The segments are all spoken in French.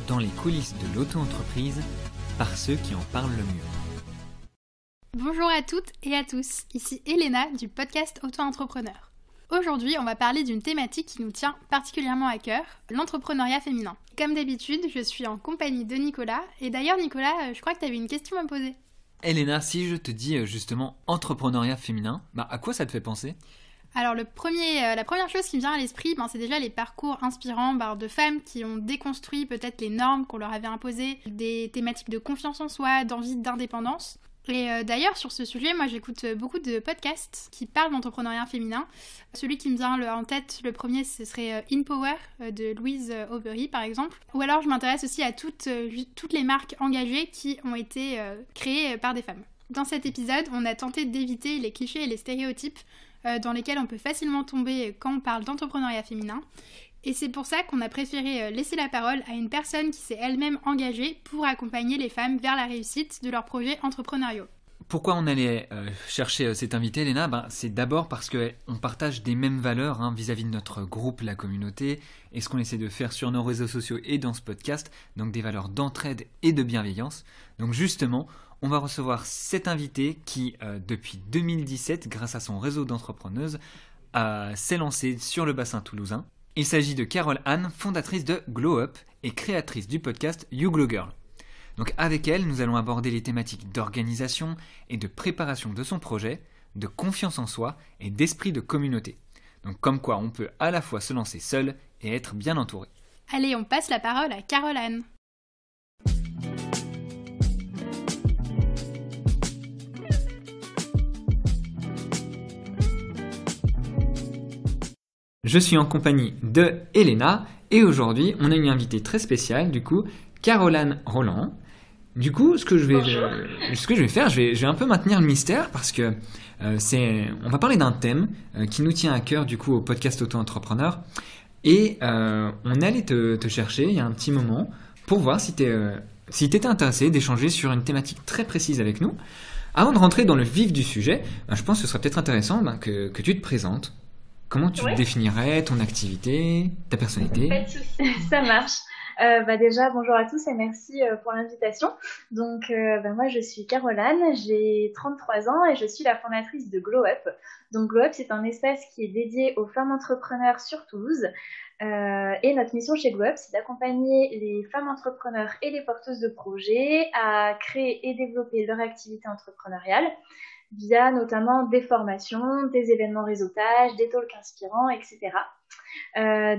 dans les coulisses de l'auto-entreprise par ceux qui en parlent le mieux. Bonjour à toutes et à tous, ici Elena du podcast Auto-entrepreneur. Aujourd'hui, on va parler d'une thématique qui nous tient particulièrement à cœur, l'entrepreneuriat féminin. Comme d'habitude, je suis en compagnie de Nicolas, et d'ailleurs Nicolas, je crois que tu avais une question à me poser. Elena, si je te dis justement entrepreneuriat féminin, à quoi ça te fait penser ? Alors la première chose qui me vient à l'esprit, c'est déjà les parcours inspirants de femmes qui ont déconstruit peut-être les normes qu'on leur avait imposées, des thématiques de confiance en soi, d'envie d'indépendance. Et d'ailleurs, sur ce sujet, moi j'écoute beaucoup de podcasts qui parlent d'entrepreneuriat féminin. Celui qui me vient en tête, le premier, ce serait In Power de Louise Aubery par exemple. Ou alors je m'intéresse aussi à toutes les marques engagées qui ont été créées par des femmes. Dans cet épisode, on a tenté d'éviter les clichés et les stéréotypes dans lesquels on peut facilement tomber quand on parle d'entrepreneuriat féminin. Et c'est pour ça qu'on a préféré laisser la parole à une personne qui s'est elle-même engagée pour accompagner les femmes vers la réussite de leurs projets entrepreneuriaux. Pourquoi on allait chercher cette invitée, Elena ? C'est d'abord parce qu'on partage des mêmes valeurs vis-à-vis de notre groupe, la communauté, et ce qu'on essaie de faire sur nos réseaux sociaux et dans ce podcast, donc des valeurs d'entraide et de bienveillance. Donc justement, on va recevoir cette invitée qui, depuis 2017, grâce à son réseau d'entrepreneuses, s'est lancée sur le bassin toulousain. Il s'agit de Carole Anne, fondatrice de Glow Up et créatrice du podcast You Glow Girl. Donc avec elle, nous allons aborder les thématiques d'organisation et de préparation de son projet, de confiance en soi et d'esprit de communauté. Donc comme quoi on peut à la fois se lancer seul et être bien entouré. Allez, on passe la parole à Carole Anne. Je suis en compagnie de Elena et aujourd'hui on a une invitée très spéciale, Carole Anne Roland. Du coup, ce que je vais faire, je vais un peu maintenir le mystère parce que on va parler d'un thème qui nous tient à cœur au podcast Auto-entrepreneur et on allait te chercher il y a un petit moment pour voir si t'étais intéressé d'échanger sur une thématique très précise avec nous. Avant de rentrer dans le vif du sujet, je pense que ce serait peut-être intéressant que tu te présentes. Comment tu définirais ton activité, ta personnalité ? Pas de soucis, ça marche. Déjà, bonjour à tous et merci pour l'invitation. Donc, moi, je suis Carole Anne, j'ai 33 ans et je suis la fondatrice de Glow Up. Donc, Glow Up, c'est un espace qui est dédié aux femmes entrepreneurs sur Toulouse. Et notre mission chez Glow Up, c'est d'accompagner les femmes entrepreneurs et les porteuses de projets à créer et développer leur activité entrepreneuriale via notamment des formations, des événements réseautage, des talks inspirants, etc.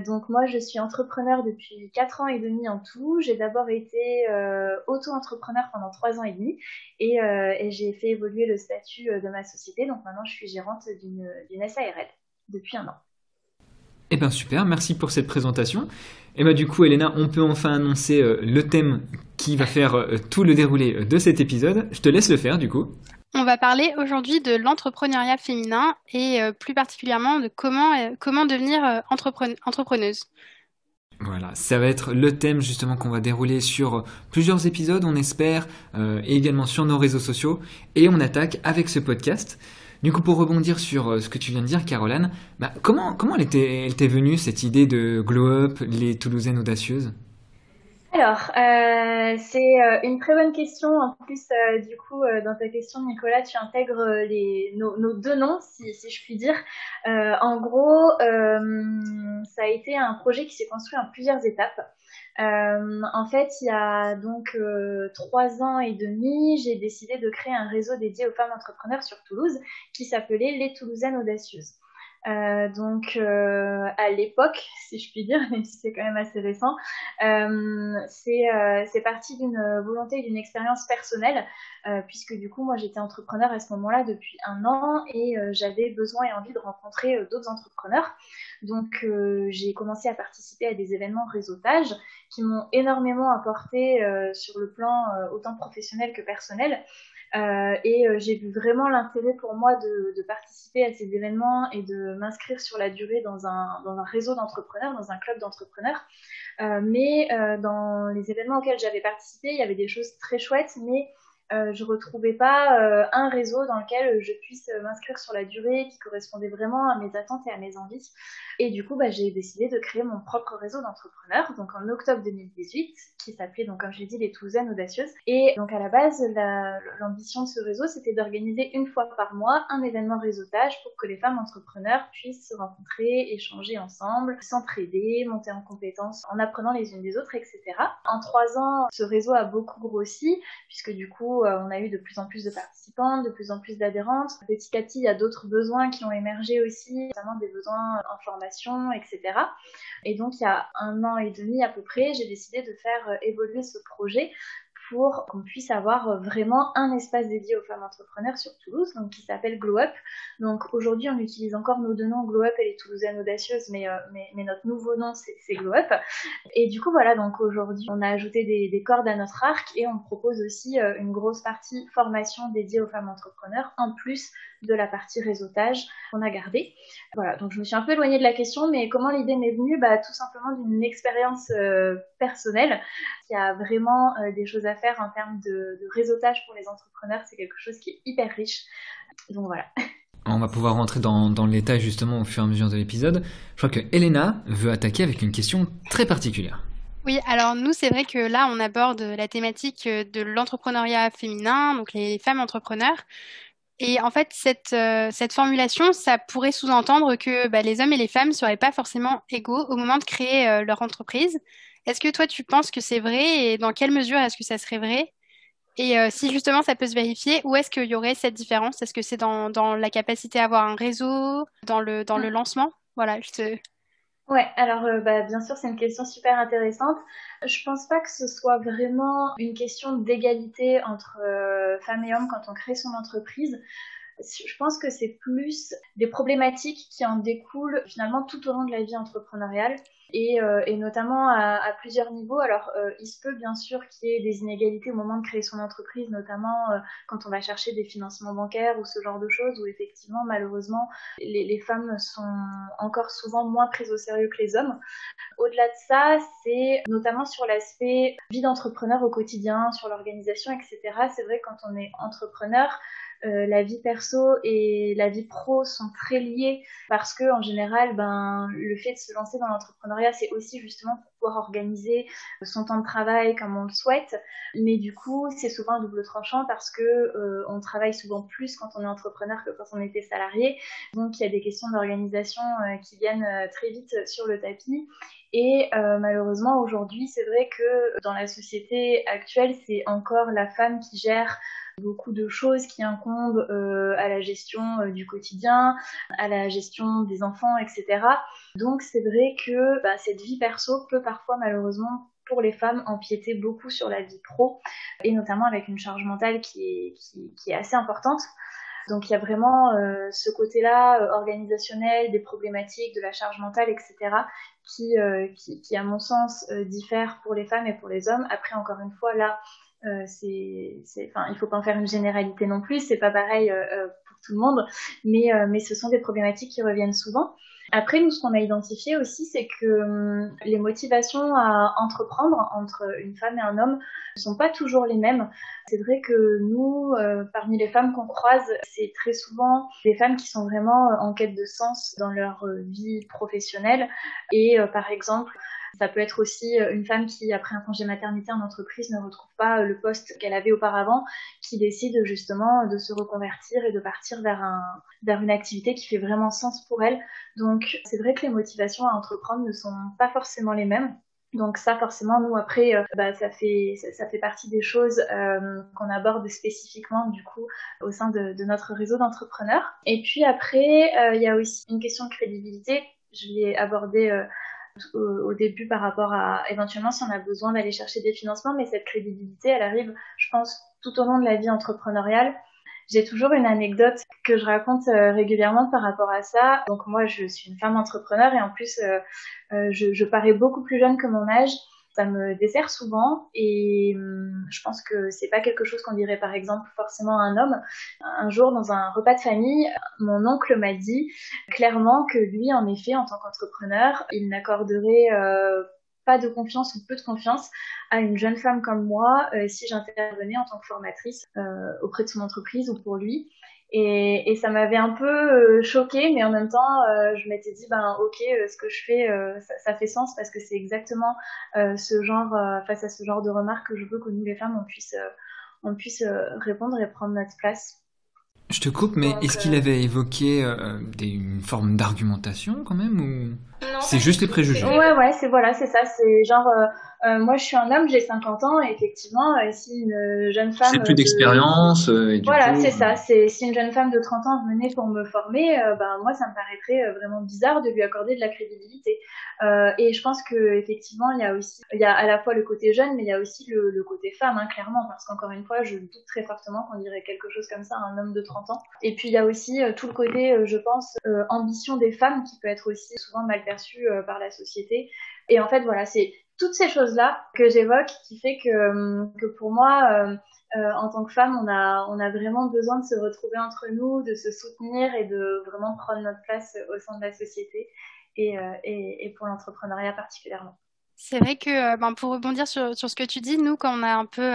Donc moi, je suis entrepreneur depuis 4 ans et demi en tout. J'ai d'abord été auto-entrepreneur pendant 3 ans et demi et j'ai fait évoluer le statut de ma société. Donc maintenant, je suis gérante d'une SARL depuis 1 an. Eh bien super, merci pour cette présentation. Et Elena, on peut enfin annoncer le thème qui va faire tout le déroulé de cet épisode. Je te laisse le faire On va parler aujourd'hui de l'entrepreneuriat féminin et plus particulièrement de comment devenir entrepreneuse. Voilà, ça va être le thème justement qu'on va dérouler sur plusieurs épisodes, on espère, et également sur nos réseaux sociaux. Et on attaque avec ce podcast. Pour rebondir sur ce que tu viens de dire, Carole Anne, comment elle t'est venue cette idée de Glow Up, les Toulousaines audacieuses ? Alors, c'est une très bonne question. En plus, dans ta question, Nicolas, tu intègres nos deux noms, si je puis dire. En gros, ça a été un projet qui s'est construit en plusieurs étapes. En fait, il y a donc 3 ans et demi, j'ai décidé de créer un réseau dédié aux femmes entrepreneurs sur Toulouse qui s'appelait Les Toulousaines Audacieuses. À l'époque, si je puis dire, même si c'est quand même assez récent, c'est parti d'une volonté, d'une expérience personnelle, puisque moi j'étais entrepreneur à ce moment-là depuis 1 an et j'avais besoin et envie de rencontrer d'autres entrepreneurs. Donc j'ai commencé à participer à des événements réseautage qui m'ont énormément apporté sur le plan autant professionnel que personnel. J'ai vu vraiment l'intérêt pour moi de participer à ces événements et de m'inscrire sur la durée dans un réseau d'entrepreneurs, dans un club d'entrepreneurs. Dans les événements auxquels j'avais participé, il y avait des choses très chouettes, mais je retrouvais pas un réseau dans lequel je puisse m'inscrire sur la durée qui correspondait vraiment à mes attentes et à mes envies. Et du coup, j'ai décidé de créer mon propre réseau d'entrepreneurs, donc en octobre 2018, qui s'appelait, donc comme je l'ai dit, les Toulousaines Audacieuses. Et donc à la base, l'ambition de ce réseau, c'était d'organiser une fois par mois un événement réseautage pour que les femmes entrepreneurs puissent se rencontrer, échanger ensemble, s'entraider, monter en compétences en apprenant les unes des autres, etc. En 3 ans, ce réseau a beaucoup grossi, puisque du coup, on a eu de plus en plus de participantes, de plus en plus d'adhérentes. Petit à petit, il y a d'autres besoins qui ont émergé aussi, notamment des besoins en formation, etc. Et donc, il y a 1 an et demi à peu près, j'ai décidé de faire évoluer ce projet pour qu'on puisse avoir vraiment un espace dédié aux femmes entrepreneurs sur Toulouse, donc qui s'appelle Glow Up. Donc aujourd'hui, on utilise encore nos 2 noms, Glow Up et les Toulousaines Audacieuses, mais notre nouveau nom, c'est Glow Up. Et du coup, voilà, donc aujourd'hui, on a ajouté des cordes à notre arc et on propose aussi une grosse partie formation dédiée aux femmes entrepreneurs, en plus de la partie réseautage qu'on a gardée. Voilà, donc je me suis un peu éloignée de la question, mais comment l'idée m'est venue? Tout simplement d'une expérience personnelle. Il y a vraiment des choses à faire en termes de réseautage pour les entrepreneurs. C'est quelque chose qui est hyper riche. Donc voilà. On va pouvoir rentrer dans le détail justement au fur et à mesure de l'épisode. Je crois que Elena veut attaquer avec une question très particulière. Oui, alors nous, c'est vrai que là, on aborde la thématique de l'entrepreneuriat féminin, donc les femmes entrepreneurs. Et en fait, cette formulation, ça pourrait sous-entendre que les hommes et les femmes ne seraient pas forcément égaux au moment de créer leur entreprise. Est-ce que toi, tu penses que c'est vrai et dans quelle mesure est-ce que ça serait vrai? Et si justement ça peut se vérifier, où est-ce qu'il y aurait cette différence? Est-ce que c'est dans la capacité à avoir un réseau, dans le lancement? Voilà, Ouais, alors bien sûr, c'est une question super intéressante. Je pense pas que ce soit vraiment une question d'égalité entre femmes et hommes quand on crée son entreprise. Je pense que c'est plus des problématiques qui en découlent finalement tout au long de la vie entrepreneuriale et notamment à plusieurs niveaux. Alors, il se peut bien sûr qu'il y ait des inégalités au moment de créer son entreprise, notamment quand on va chercher des financements bancaires ou ce genre de choses, où effectivement, malheureusement, les femmes sont encore souvent moins prises au sérieux que les hommes. Au-delà de ça, c'est notamment sur l'aspect vie d'entrepreneur au quotidien, sur l'organisation, etc. C'est vrai que quand on est entrepreneur, la vie perso et la vie pro sont très liées parce que en général, le fait de se lancer dans l'entrepreneuriat, c'est aussi justement pour pouvoir organiser son temps de travail comme on le souhaite. Mais du coup, c'est souvent un double tranchant parce que on travaille souvent plus quand on est entrepreneur que quand on était salarié. Donc, il y a des questions d'organisation qui viennent très vite sur le tapis. Et malheureusement, aujourd'hui, c'est vrai que dans la société actuelle, c'est encore la femme qui gère beaucoup de choses qui incombent à la gestion du quotidien, à la gestion des enfants, etc. Donc c'est vrai que cette vie perso peut parfois malheureusement pour les femmes empiéter beaucoup sur la vie pro et notamment avec une charge mentale qui est assez importante. Donc il y a vraiment ce côté-là organisationnel, des problématiques, de la charge mentale, etc. qui à mon sens diffère pour les femmes et pour les hommes. Après encore une fois là, il faut pas en faire une généralité non plus, c'est pas pareil pour tout le monde, mais ce sont des problématiques qui reviennent souvent. Après, nous, ce qu'on a identifié aussi, c'est que les motivations à entreprendre entre une femme et un homme ne sont pas toujours les mêmes. C'est vrai que nous, parmi les femmes qu'on croise, c'est très souvent des femmes qui sont vraiment en quête de sens dans leur vie professionnelle. Et par exemple, ça peut être aussi une femme qui, après un congé maternité en entreprise, ne retrouve pas le poste qu'elle avait auparavant, qui décide justement de se reconvertir et de partir vers une activité qui fait vraiment sens pour elle. Donc, c'est vrai que les motivations à entreprendre ne sont pas forcément les mêmes. Donc ça, forcément, nous, après, ça fait partie des choses qu'on aborde spécifiquement, du coup, au sein de notre réseau d'entrepreneurs. Et puis après, il y a aussi une question de crédibilité. Je l'ai abordée au début par rapport à éventuellement si on a besoin d'aller chercher des financements, mais cette crédibilité, elle arrive, je pense, tout au long de la vie entrepreneuriale. J'ai toujours une anecdote que je raconte régulièrement par rapport à ça. Donc moi, je suis une femme entrepreneur et en plus, je parais beaucoup plus jeune que mon âge. Ça me dessert souvent et je pense que c'est pas quelque chose qu'on dirait par exemple forcément à un homme. Un jour, dans un repas de famille, mon oncle m'a dit clairement que lui, en effet, en tant qu'entrepreneur, il n'accorderait pas de confiance ou peu de confiance à une jeune femme comme moi si j'intervenais en tant que formatrice auprès de son entreprise ou pour lui. Et ça m'avait un peu choquée, mais en même temps, je m'étais dit, ok, ce que je fais, ça fait sens parce que c'est exactement ce genre, face à ce genre de remarques que je veux que nous les femmes, on puisse répondre et prendre notre place. Je te coupe, mais est-ce qu'il avait évoqué une forme d'argumentation quand même ou non, c'est juste les préjugés? Ouais, c'est ça. C'est genre, moi je suis un homme, j'ai 50 ans, et effectivement, si une jeune femme... C'est plus d'expérience. Voilà, c'est ça. Si une jeune femme de 30 ans venait pour me former, moi ça me paraîtrait vraiment bizarre de lui accorder de la crédibilité. Et je pense que effectivement, il y a à la fois le côté jeune, mais il y a aussi le côté femme, hein, clairement, parce qu'encore une fois, je doute très fortement qu'on dirait quelque chose comme ça à un homme de 30 ans. Et puis il y a aussi tout le côté, je pense, ambition des femmes qui peut être aussi souvent mal perçue par la société. Et en fait, voilà, c'est toutes ces choses-là que j'évoque qui fait que pour moi, en tant que femme, on a vraiment besoin de se retrouver entre nous, de se soutenir et de vraiment prendre notre place au sein de la société et pour l'entrepreneuriat particulièrement. C'est vrai que pour rebondir sur ce que tu dis, nous, quand on a un peu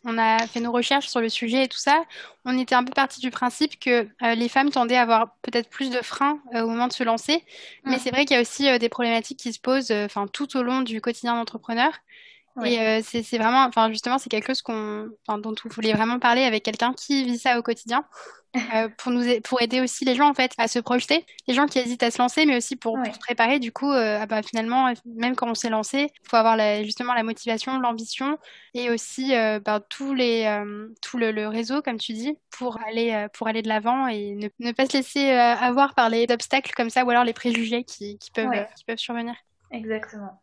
on a fait nos recherches sur le sujet et tout ça, on était un peu parti du principe que les femmes tendaient à avoir peut-être plus de freins au moment de se lancer. Mais c'est vrai qu'il y a aussi des problématiques qui se posent tout au long du quotidien d'entrepreneur. Oui. Et c'est vraiment, justement, c'est quelque chose dont on voulait vraiment parler avec quelqu'un qui vit ça au quotidien. Pour aider aussi les gens en fait à se projeter, les gens qui hésitent à se lancer, mais aussi pour se préparer du coup finalement même quand on s'est lancé, il faut avoir justement la motivation, l'ambition et aussi tout le réseau comme tu dis pour aller de l'avant et ne pas se laisser avoir par les obstacles comme ça ou alors les préjugés qui peuvent survenir. Exactement.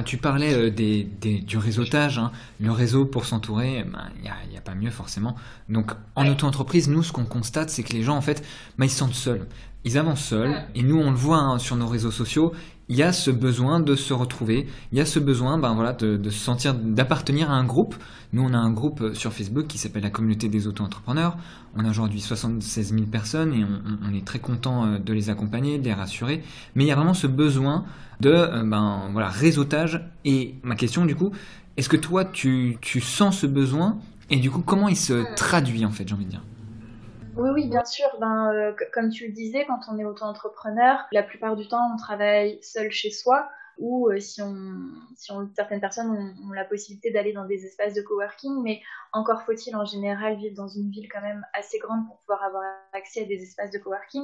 Tu parlais du réseautage, hein. Le réseau pour s'entourer, il y a pas mieux forcément. Donc en auto-entreprise, nous ce qu'on constate c'est que les gens en fait, ils se sentent seuls. Ils avancent seuls et nous on le voit sur nos réseaux sociaux, il y a ce besoin de se retrouver, il y a ce besoin de se sentir, d'appartenir à un groupe. Nous on a un groupe sur Facebook qui s'appelle la communauté des auto-entrepreneurs. On a aujourd'hui 76 000 personnes et on est très content de les accompagner, de les rassurer. Mais il y a vraiment ce besoin de réseautage. Et ma question du coup, est-ce que toi tu sens ce besoin et du coup comment il se traduit en fait, j'ai envie de dire? Oui, bien sûr. Comme tu le disais, quand on est auto-entrepreneur, la plupart du temps, on travaille seul chez soi ou certaines personnes ont la possibilité d'aller dans des espaces de coworking, mais encore faut-il en général vivre dans une ville quand même assez grande pour pouvoir avoir accès à des espaces de coworking.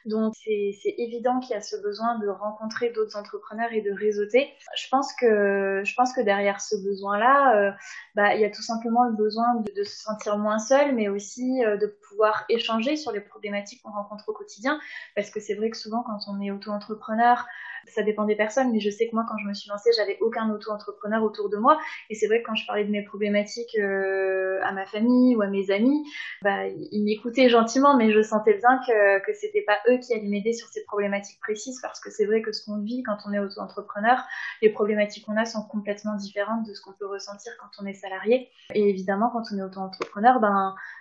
Donc c'est évident qu'il y a ce besoin de rencontrer d'autres entrepreneurs et de réseauter. Je pense que derrière ce besoin-là, il y a tout simplement le besoin de se sentir moins seul, mais aussi de pouvoir échanger sur les problématiques qu'on rencontre au quotidien, parce que c'est vrai que souvent quand on est auto-entrepreneur, ça dépend des personnes, mais je sais que moi quand je me suis lancée, j'avais aucun auto-entrepreneur autour de moi, et c'est vrai que quand je parlais de mes problématiques à ma famille ou à mes amis, ils m'écoutaient gentiment, mais je sentais bien que c'était pas eux qui allaient m'aider sur ces problématiques précises, parce que c'est vrai que ce qu'on vit quand on est auto-entrepreneur, les problématiques qu'on a sont complètement différentes de ce qu'on peut ressentir quand on est salarié. Et évidemment, quand on est auto-entrepreneur,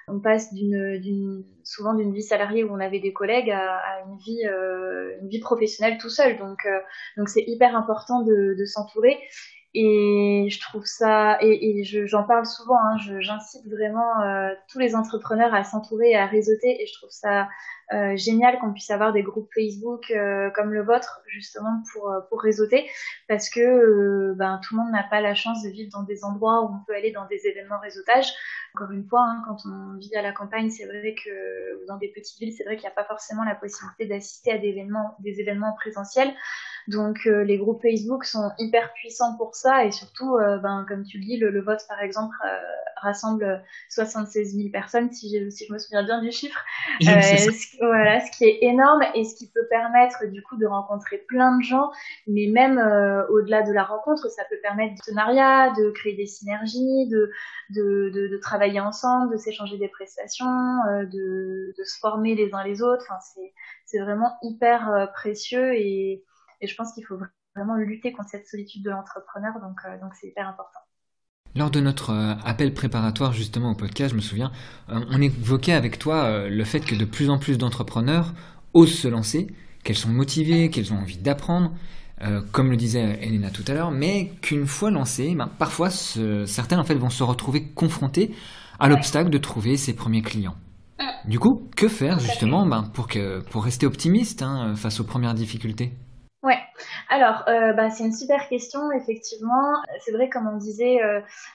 on passe souvent d'une vie salariée où on avait des collègues à une vie professionnelle tout seul. Donc c'est hyper important de s'entourer. Et je trouve ça, j'en parle souvent, hein, j'incite vraiment tous les entrepreneurs à s'entourer et à réseauter, et je trouve ça génial qu'on puisse avoir des groupes Facebook comme le vôtre, justement pour réseauter, parce que tout le monde n'a pas la chance de vivre dans des endroits où on peut aller dans des événements réseautage. Encore une fois, hein, quand on vit à la campagne, c'est vrai que dans des petites villes, c'est vrai qu'il n'y a pas forcément la possibilité d'assister à des événements présentiels. Donc les groupes Facebook sont hyper puissants pour ça, et surtout, comme tu le dis, le vote par exemple rassemble 76 000 personnes, si je me souviens bien du chiffre, ce qui est énorme et ce qui peut permettre du coup de rencontrer plein de gens, mais même au-delà de la rencontre, ça peut permettre des partenariats, de créer des synergies, de travailler ensemble, de s'échanger des prestations, de se former les uns les autres. Enfin, c'est vraiment hyper précieux, et je pense qu'il faut vraiment lutter contre cette solitude de l'entrepreneur, donc c'est hyper important. Lors de notre appel préparatoire justement au podcast, je me souviens, on évoquait avec toi le fait que de plus en plus d'entrepreneurs osent se lancer, qu'elles sont motivées, qu'elles ont envie d'apprendre. comme le disait Elena tout à l'heure, mais qu'une fois lancé, parfois certains en fait vont se retrouver confrontés à l'obstacle de trouver ses premiers clients. Du coup, que faire justement pour rester optimiste face aux premières difficultés? Ouais, alors c'est une super question, effectivement. C'est vrai, comme on disait,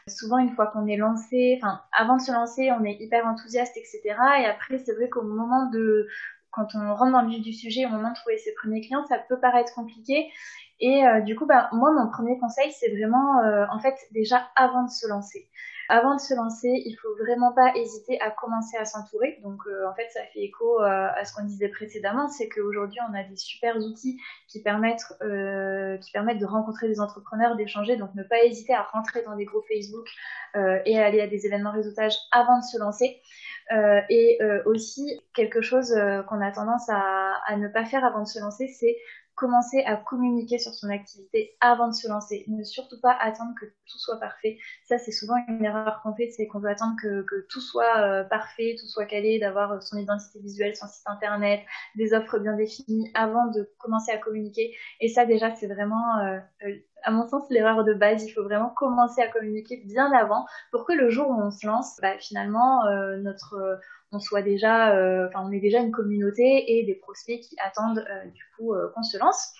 souvent une fois qu'on est lancé, enfin avant de se lancer, on est hyper enthousiaste, etc. Et après, c'est vrai quand on rentre dans le vif du sujet, au moment de trouver ses premiers clients, ça peut paraître compliqué. Et du coup, moi, mon premier conseil, c'est vraiment, en fait, déjà avant de se lancer. Avant de se lancer, il faut vraiment pas hésiter à commencer à s'entourer. Donc, en fait, ça fait écho à ce qu'on disait précédemment, c'est qu'aujourd'hui, on a des super outils qui permettent de rencontrer des entrepreneurs, d'échanger. Donc, ne pas hésiter à rentrer dans des groupes Facebook et à aller à des événements réseautage avant de se lancer. Aussi, quelque chose qu'on a tendance à ne pas faire avant de se lancer, c'est commencer à communiquer sur son activité avant de se lancer. Ne surtout pas attendre que tout soit parfait. Ça, c'est souvent une erreur qu'on fait, c'est qu'on veut attendre que tout soit parfait, tout soit calé, d'avoir son identité visuelle, son site internet, des offres bien définies avant de commencer à communiquer. Et ça, déjà, c'est vraiment, à mon sens, l'erreur de base. Il faut vraiment commencer à communiquer bien avant pour que le jour où on se lance, finalement, on soit déjà, on est déjà une communauté et des prospects qui attendent qu'on se lance.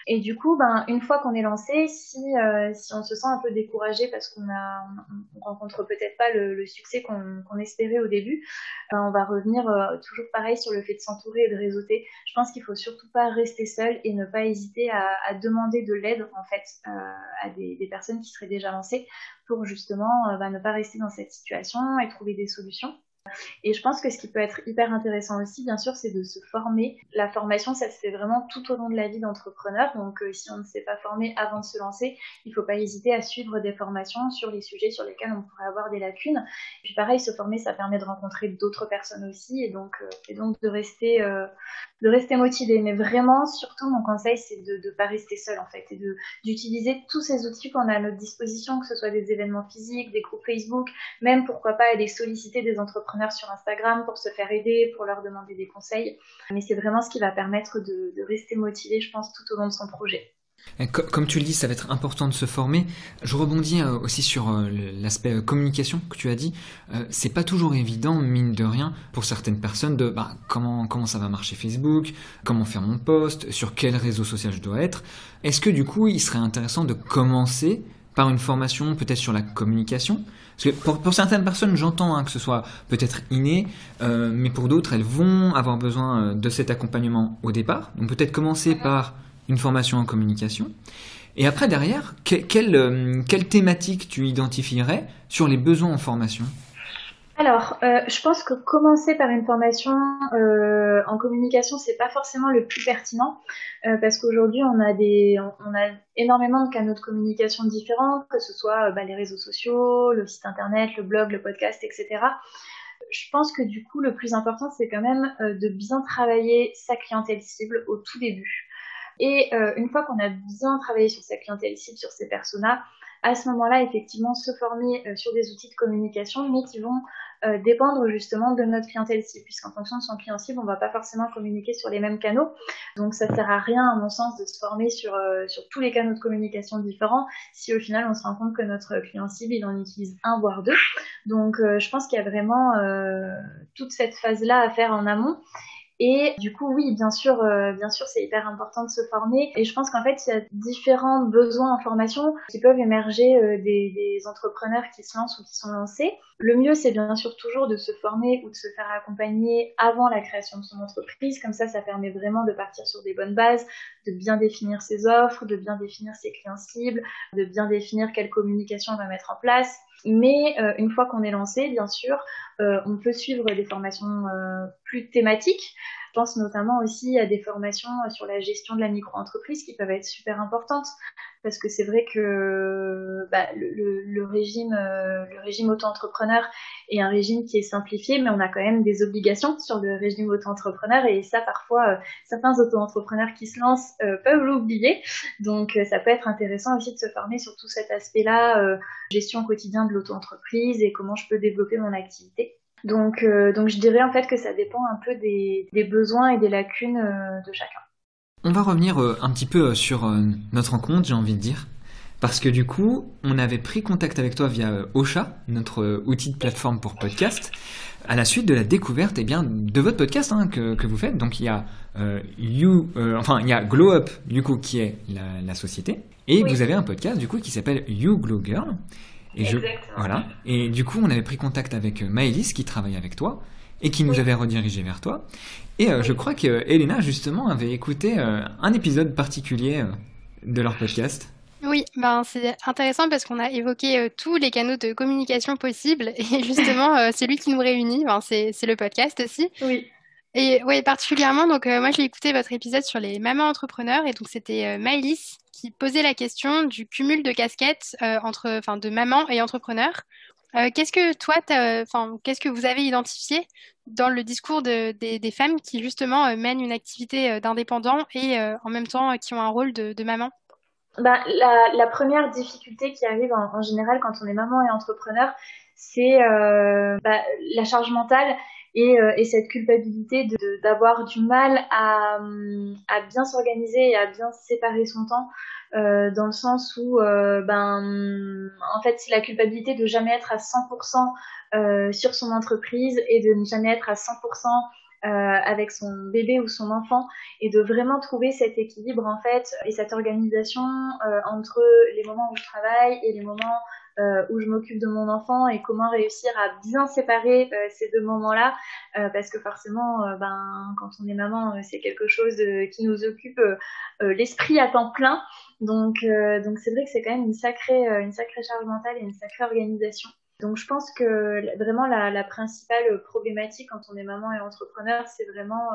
Et du coup, une fois qu'on est lancé, si on se sent un peu découragé parce qu'on rencontre peut-être pas le succès qu'on espérait au début, on va revenir toujours pareil sur le fait de s'entourer et de réseauter. Je pense qu'il faut surtout pas rester seul et ne pas hésiter à demander de l'aide en fait à des personnes qui seraient déjà lancées pour justement ne pas rester dans cette situation et trouver des solutions. Et je pense que ce qui peut être hyper intéressant aussi, bien sûr, c'est de se former. La formation, ça se fait vraiment tout au long de la vie d'entrepreneur. Donc, si on ne s'est pas formé avant de se lancer, il ne faut pas hésiter à suivre des formations sur les sujets sur lesquels on pourrait avoir des lacunes. Et puis pareil, se former, ça permet de rencontrer d'autres personnes aussi et donc de rester motivé. Mais vraiment, surtout, mon conseil, c'est de ne pas rester seul, en fait, et d'utiliser tous ces outils qu'on a à notre disposition, que ce soit des événements physiques, des groupes Facebook, même, pourquoi pas, aller solliciter des entrepreneurs sur Instagram pour se faire aider, pour leur demander des conseils. Mais c'est vraiment ce qui va permettre de rester motivé, je pense, tout au long de son projet. Comme tu le dis, ça va être important de se former. Je rebondis aussi sur l'aspect communication que tu as dit. C'est pas toujours évident, mine de rien, pour certaines personnes de comment ça va marcher Facebook, comment faire mon post, sur quel réseau social je dois être. Est-ce que du coup, il serait intéressant de commencer par une formation peut-être sur la communication? Parce que pour certaines personnes, j'entends que ce soit peut-être inné, mais pour d'autres, elles vont avoir besoin de cet accompagnement au départ. Donc peut-être commencer par une formation en communication. Et après, derrière, quelle thématique tu identifierais sur les besoins en formation? Alors, je pense que commencer par une formation en communication, c'est pas forcément le plus pertinent parce qu'aujourd'hui, on a énormément de canaux de communication différents, que ce soit les réseaux sociaux, le site internet, le blog, le podcast, etc. Je pense que du coup, le plus important, c'est quand même de bien travailler sa clientèle cible au tout début. Et une fois qu'on a bien travaillé sur sa clientèle cible, sur ses personas, à ce moment-là, effectivement, se former sur des outils de communication, mais qui vont dépendre justement de notre clientèle cible, puisqu'en fonction de son client cible, on ne va pas forcément communiquer sur les mêmes canaux. Donc, ça ne sert à rien, à mon sens, de se former sur tous les canaux de communication différents, si au final, on se rend compte que notre client cible, il en utilise un, voire deux. Donc, je pense qu'il y a vraiment toute cette phase-là à faire en amont. Et du coup, oui, bien sûr, c'est hyper important de se former. Et je pense qu'en fait, il y a différents besoins en formation qui peuvent émerger des entrepreneurs qui se lancent ou qui sont lancés. Le mieux, c'est bien sûr toujours de se former ou de se faire accompagner avant la création de son entreprise. Comme ça permet vraiment de partir sur des bonnes bases, de bien définir ses offres, de bien définir ses clients cibles, de bien définir quelle communication on va mettre en place. Mais une fois qu'on est lancé, bien sûr, on peut suivre des formations plus thématiques. Je pense notamment aussi à des formations sur la gestion de la micro-entreprise qui peuvent être super importantes parce que c'est vrai que le régime auto-entrepreneur est un régime qui est simplifié, mais on a quand même des obligations sur le régime auto-entrepreneur et ça, parfois, certains auto-entrepreneurs qui se lancent peuvent l'oublier. Donc, ça peut être intéressant aussi de se former sur tout cet aspect-là, gestion au quotidien de l'auto-entreprise et comment je peux développer mon activité. Donc je dirais en fait que ça dépend un peu des besoins et des lacunes de chacun. On va revenir un petit peu sur notre rencontre, j'ai envie de dire. Parce que du coup, on avait pris contact avec toi via Ocha, notre outil de plateforme pour podcast, à la suite de la découverte de votre podcast que vous faites. Donc il y a il y a Glow Up du coup qui est la société, et vous avez un podcast du coup qui s'appelle You Glow Girl. Et voilà. Et du coup, on avait pris contact avec Maëlys qui travaille avec toi et qui nous avait redirigé vers toi. Et je crois que Elena justement avait écouté un épisode particulier de leur podcast. Oui, c'est intéressant parce qu'on a évoqué tous les canaux de communication possibles et justement celui qui nous réunit, c'est le podcast aussi. Oui. Et oui, particulièrement, donc moi j'ai écouté votre épisode sur les mamans entrepreneurs et donc c'était Maëlys qui posait la question du cumul de casquettes de maman et entrepreneur. Qu'est-ce que vous avez identifié dans le discours des femmes qui justement mènent une activité d'indépendant et en même temps qui ont un rôle de maman? La première difficulté qui arrive en général quand on est maman et entrepreneur, c'est la charge mentale et cette culpabilité d'avoir du mal à bien s'organiser et à bien séparer son temps, dans le sens où en fait c'est la culpabilité de jamais être à 100% sur son entreprise et de ne jamais être à 100% avec son bébé ou son enfant, et de vraiment trouver cet équilibre en fait et cette organisation entre les moments où je travaille et les moments où je m'occupe de mon enfant, et comment réussir à bien séparer ces deux moments-là, parce que forcément quand on est maman c'est quelque chose qui nous occupe l'esprit à temps plein, donc c'est vrai que c'est quand même une sacrée charge mentale et une sacrée organisation. Donc je pense que vraiment la principale problématique quand on est maman et entrepreneur, c'est vraiment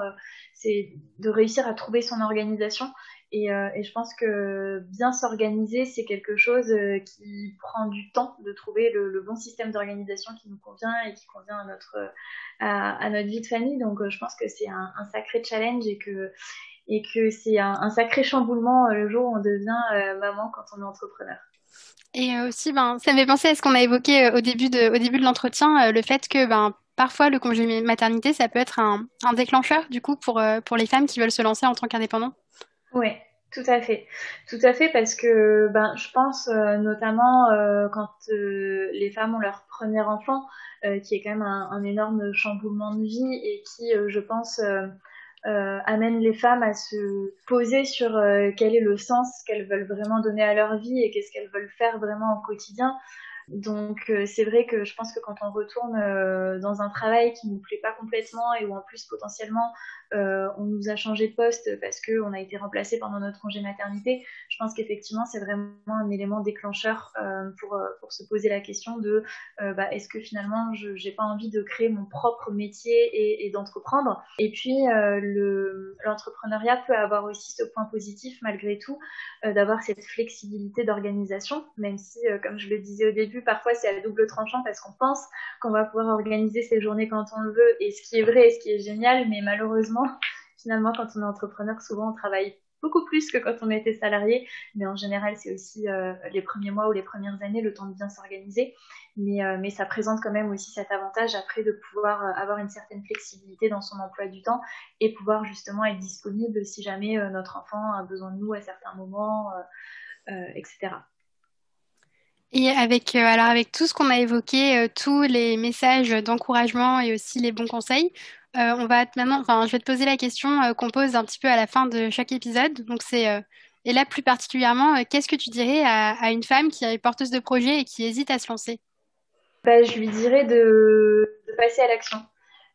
c'est de réussir à trouver son organisation, et je pense que bien s'organiser, c'est quelque chose qui prend du temps, de trouver le bon système d'organisation qui nous convient et qui convient à notre vie de famille. Donc je pense que c'est un sacré challenge, et que c'est un sacré chamboulement le jour où on devient maman quand on est entrepreneur. Et aussi, ça me fait penser à ce qu'on a évoqué au début de l'entretien, le fait que parfois le congé maternité, ça peut être un déclencheur du coup pour les femmes qui veulent se lancer en tant qu'indépendants. Oui, tout à fait, parce que je pense notamment quand les femmes ont leur premier enfant, qui est quand même un énorme chamboulement de vie, et qui, je pense, amène les femmes à se poser sur quel est le sens qu'elles veulent vraiment donner à leur vie et qu'est-ce qu'elles veulent faire vraiment au quotidien. Donc c'est vrai que je pense que quand on retourne dans un travail qui nous plaît pas complètement, et où en plus potentiellement on nous a changé de poste parce qu'on a été remplacé pendant notre congé maternité, je pense qu'effectivement c'est vraiment un élément déclencheur pour se poser la question de est-ce que finalement j'ai pas envie de créer mon propre métier et d'entreprendre. Et puis l'entrepreneuriat peut avoir aussi ce point positif malgré tout, d'avoir cette flexibilité d'organisation, même si comme je le disais au début, parfois c'est à double tranchant, parce qu'on pense qu'on va pouvoir organiser ses journées quand on le veut, et ce qui est vrai et ce qui est génial, mais malheureusement, finalement, quand on est entrepreneur, souvent on travaille beaucoup plus que quand on était salarié, mais en général c'est aussi les premiers mois ou les premières années le temps de bien s'organiser, mais ça présente quand même aussi cet avantage après de pouvoir avoir une certaine flexibilité dans son emploi du temps, et pouvoir justement être disponible si jamais notre enfant a besoin de nous à certains moments, etc. Et avec tout ce qu'on a évoqué, tous les messages d'encouragement et aussi les bons conseils, je vais te poser la question qu'on pose un petit peu à la fin de chaque épisode. Donc et là plus particulièrement, qu'est-ce que tu dirais à une femme qui est porteuse de projet et qui hésite à se lancer? Je lui dirais de passer à l'action.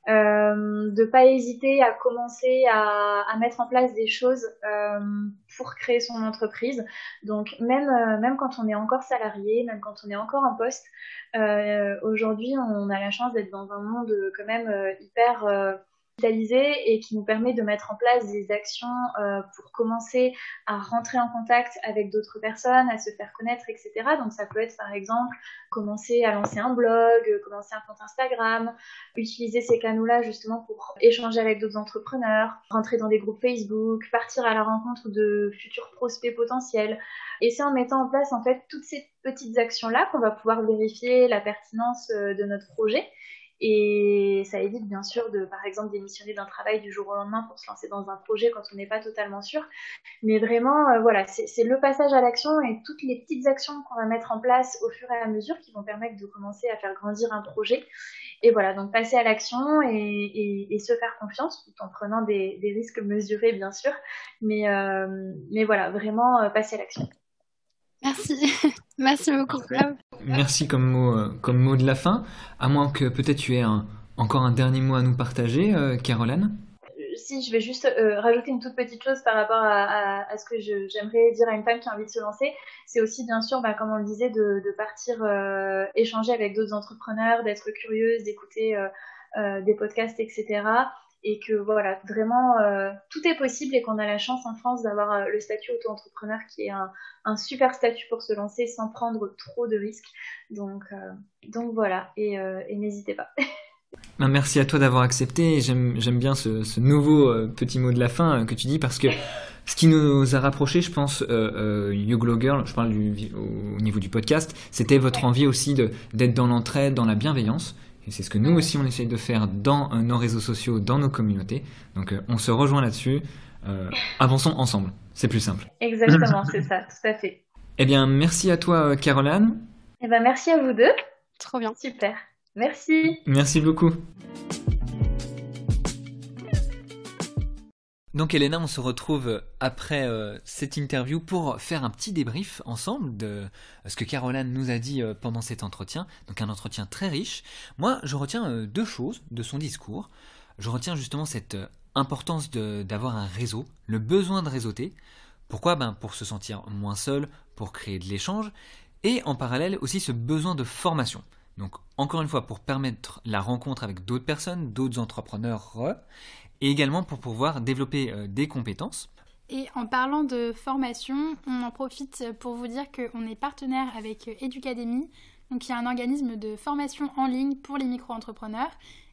De pas hésiter à commencer à mettre en place des choses pour créer son entreprise. Donc même quand on est encore salarié, même quand on est encore en poste, aujourd'hui on a la chance d'être dans un monde quand même hyper digitalisé, et qui nous permet de mettre en place des actions pour commencer à rentrer en contact avec d'autres personnes, à se faire connaître, etc. Donc ça peut être par exemple commencer à lancer un blog, commencer un compte Instagram, utiliser ces canaux-là justement pour échanger avec d'autres entrepreneurs, rentrer dans des groupes Facebook, partir à la rencontre de futurs prospects potentiels. Et c'est en mettant en place en fait toutes ces petites actions-là qu'on va pouvoir vérifier la pertinence de notre projet, Et ça évite bien sûr de, par exemple, démissionner d'un travail du jour au lendemain pour se lancer dans un projet quand on n'est pas totalement sûr. Mais vraiment, voilà, c'est le passage à l'action et toutes les petites actions qu'on va mettre en place au fur et à mesure qui vont permettre de commencer à faire grandir un projet. Et voilà, donc passer à l'action et se faire confiance tout en prenant des risques mesurés, bien sûr. Mais voilà, vraiment passer à l'action. Merci. Merci beaucoup. Merci comme mot de la fin. À moins que peut-être tu aies encore un dernier mot à nous partager, Caroline. Si, je vais juste rajouter une toute petite chose par rapport à ce que j'aimerais dire à une femme qui a envie de se lancer. C'est aussi, bien sûr, comme on le disait, de partir échanger avec d'autres entrepreneurs, d'être curieuse, d'écouter des podcasts, etc. Et que, voilà, vraiment, tout est possible et qu'on a la chance en France d'avoir le statut auto-entrepreneur qui est un super statut pour se lancer sans prendre trop de risques. Donc voilà, et n'hésitez pas. Merci à toi d'avoir accepté. J'aime bien ce nouveau petit mot de la fin que tu dis, parce que ce qui nous a rapprochés, je pense, You Glow Girl, je parle au niveau du podcast, c'était votre envie aussi d'être dans l'entraide, dans la bienveillance. Et c'est ce que nous aussi on essaye de faire dans nos réseaux sociaux, dans nos communautés. Donc on se rejoint là-dessus. Avançons ensemble, c'est plus simple. Exactement, c'est ça, tout à fait. Eh bien, merci à toi, Caroline. Eh ben, merci à vous deux. Trop bien. Super. Merci. Merci beaucoup. Donc Elena, on se retrouve après cette interview pour faire un petit débrief ensemble de ce que Caroline nous a dit pendant cet entretien. Donc un entretien très riche. Moi, je retiens deux choses de son discours. Je retiens justement cette importance d'avoir un réseau, le besoin de réseauter. Pourquoi ? Pour se sentir moins seul, pour créer de l'échange. Et en parallèle aussi ce besoin de formation. Donc encore une fois pour permettre la rencontre avec d'autres personnes, d'autres entrepreneurs, et également pour pouvoir développer des compétences. Et en parlant de formation, on en profite pour vous dire qu'on est partenaire avec Educademy, donc il y a un organisme de formation en ligne pour les micro-entrepreneurs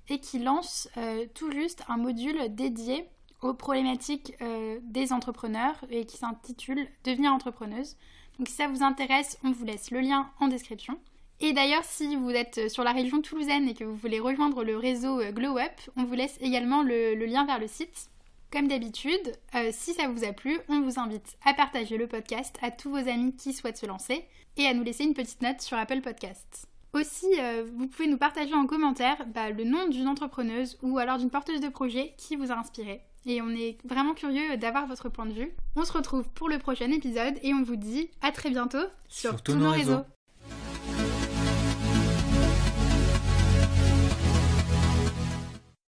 et qui lance tout juste un module dédié aux problématiques des entrepreneurs et qui s'intitule « Devenir entrepreneuse ». Donc si ça vous intéresse, on vous laisse le lien en description. Et d'ailleurs, si vous êtes sur la région toulousaine et que vous voulez rejoindre le réseau Glow Up, on vous laisse également le lien vers le site. Comme d'habitude, si ça vous a plu, on vous invite à partager le podcast à tous vos amis qui souhaitent se lancer et à nous laisser une petite note sur Apple Podcasts. Aussi, vous pouvez nous partager en commentaire le nom d'une entrepreneuse ou alors d'une porteuse de projet qui vous a inspiré. Et on est vraiment curieux d'avoir votre point de vue. On se retrouve pour le prochain épisode et on vous dit à très bientôt sur tous nos réseaux.